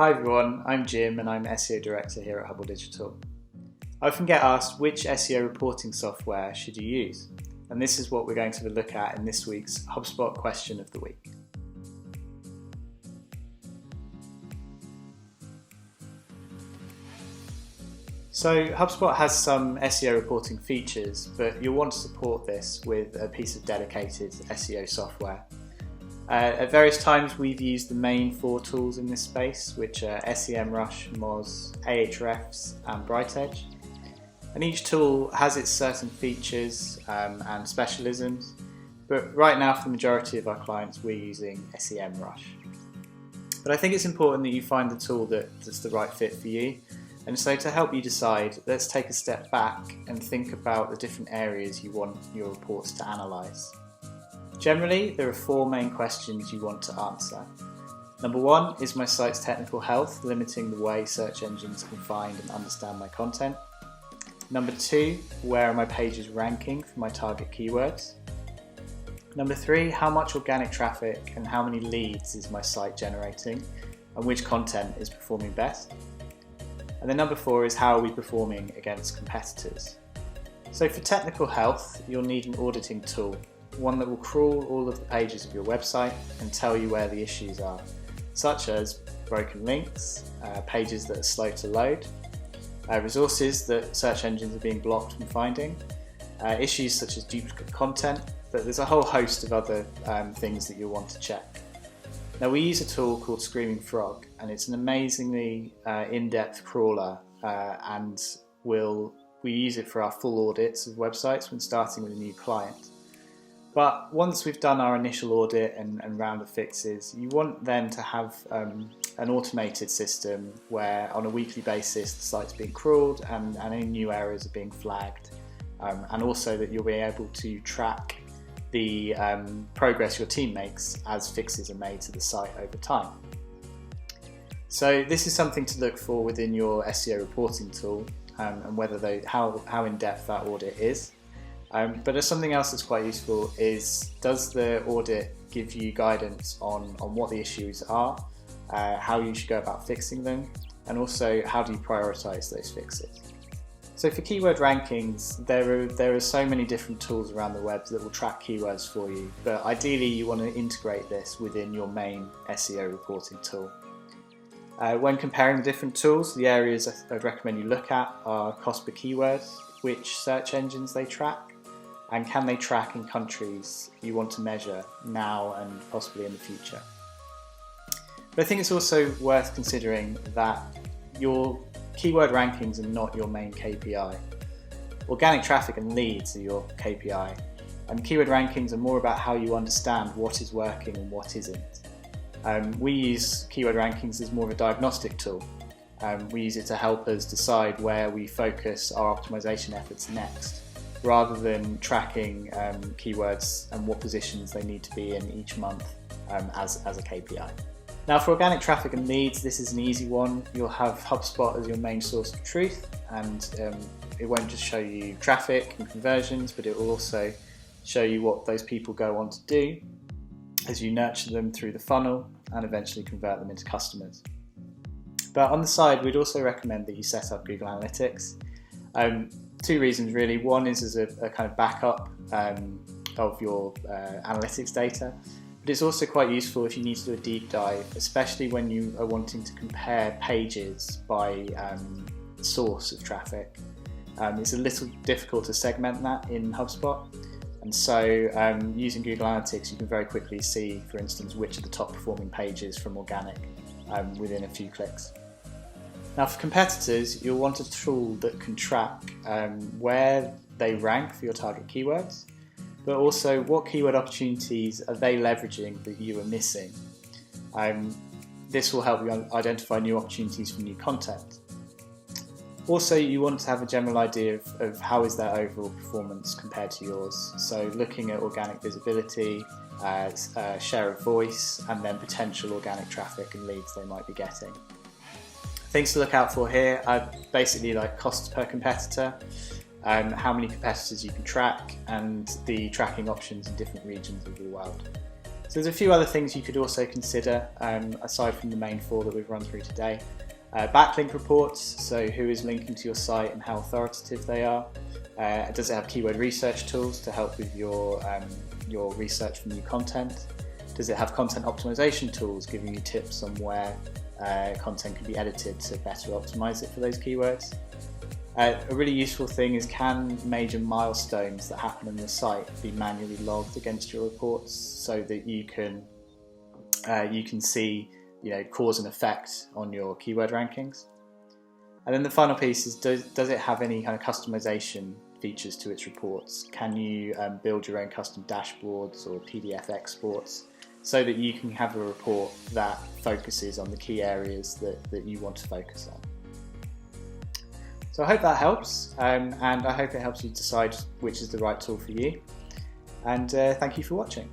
Hi everyone, I'm Jim and I'm SEO Director here at Huble Digital. I often get asked which SEO reporting software should you use, and this is what we're going to look at in this week's HubSpot Question of the Week. So HubSpot has some SEO reporting features, but you'll want to support this with a piece of dedicated SEO software. At various times we've used the main 4 tools in this space, which are SEMrush, Moz, Ahrefs and BrightEdge. And each tool has its certain features and specialisms, but right now for the majority of our clients we're using SEMrush. But I think it's important that you find the tool that's the right fit for you. And so to help you decide, let's take a step back and think about the different areas you want your reports to analyse. Generally, there are 4 main questions you want to answer. Number 1, is my site's technical health limiting the way search engines can find and understand my content? Number 2, where are my pages ranking for my target keywords? Number 3, how much organic traffic and how many leads is my site generating and which content is performing best? And then number 4 is how are we performing against competitors? So for technical health, you'll need an auditing tool, one that will crawl all of the pages of your website and tell you where the issues are, such as broken links, pages that are slow to load, resources that search engines are being blocked from finding, issues such as duplicate content, but there's a whole host of other things that you'll want to check. Now we use a tool called Screaming Frog, and it's an amazingly in-depth crawler, and we use it for our full audits of websites when starting with a new client. But once we've done our initial audit and round of fixes, you want then to have an automated system where on a weekly basis the site's being crawled and any new errors are being flagged, and also that you'll be able to track the progress your team makes as fixes are made to the site over time. So this is something to look for within your SEO reporting tool, and whether how in-depth that audit is. But there's something else that's quite useful is, does the audit give you guidance on what the issues are, how you should go about fixing them, and also how do you prioritise those fixes. So for keyword rankings, there are so many different tools around the web that will track keywords for you, but ideally you want to integrate this within your main SEO reporting tool. When comparing the different tools, the areas I'd recommend you look at are cost per keyword, which search engines they track, and can they track in countries you want to measure now and possibly in the future. But I think it's also worth considering that your keyword rankings are not your main KPI. Organic traffic and leads are your KPI, and keyword rankings are more about how you understand what is working and what isn't. We use keyword rankings as more of a diagnostic tool. We use it to help us decide where we focus our optimization efforts next, rather than tracking keywords and what positions they need to be in each month as a KPI. Now for organic traffic and leads, this is an easy one. You'll have HubSpot as your main source of truth, and it won't just show you traffic and conversions, but it will also show you what those people go on to do as you nurture them through the funnel and eventually convert them into customers. But on the side, we'd also recommend that you set up Google Analytics. 2 reasons really. One is as a kind of backup of your analytics data, but it's also quite useful if you need to do a deep dive, especially when you are wanting to compare pages by source of traffic. It's a little difficult to segment that in HubSpot, and so using Google Analytics you can very quickly see, for instance, which are the top performing pages from organic within a few clicks. Now for competitors, you'll want a tool that can track where they rank for your target keywords, but also what keyword opportunities are they leveraging that you are missing. This will help you identify new opportunities for new content. Also, you want to have a general idea of how is their overall performance compared to yours. So looking at organic visibility, share of voice, and then potential organic traffic and leads they might be getting. Things to look out for here are basically like costs per competitor, how many competitors you can track, and the tracking options in different regions of the world. So there's a few other things you could also consider aside from the main 4 that we've run through today. Backlink reports, so who is linking to your site and how authoritative they are. Does it have keyword research tools to help with your research for new content? Does it have content optimization tools giving you tips on where content can be edited to better optimize it for those keywords? A really useful thing is, can major milestones that happen on your site be manually logged against your reports so that you can see cause and effect on your keyword rankings? And then the final piece is, does it have any kind of customization features to its reports? Can you build your own custom dashboards or PDF exports so that you can have a report that focuses on the key areas that you want to focus on? So I hope that helps, and I hope it helps you decide which is the right tool for you. And thank you for watching.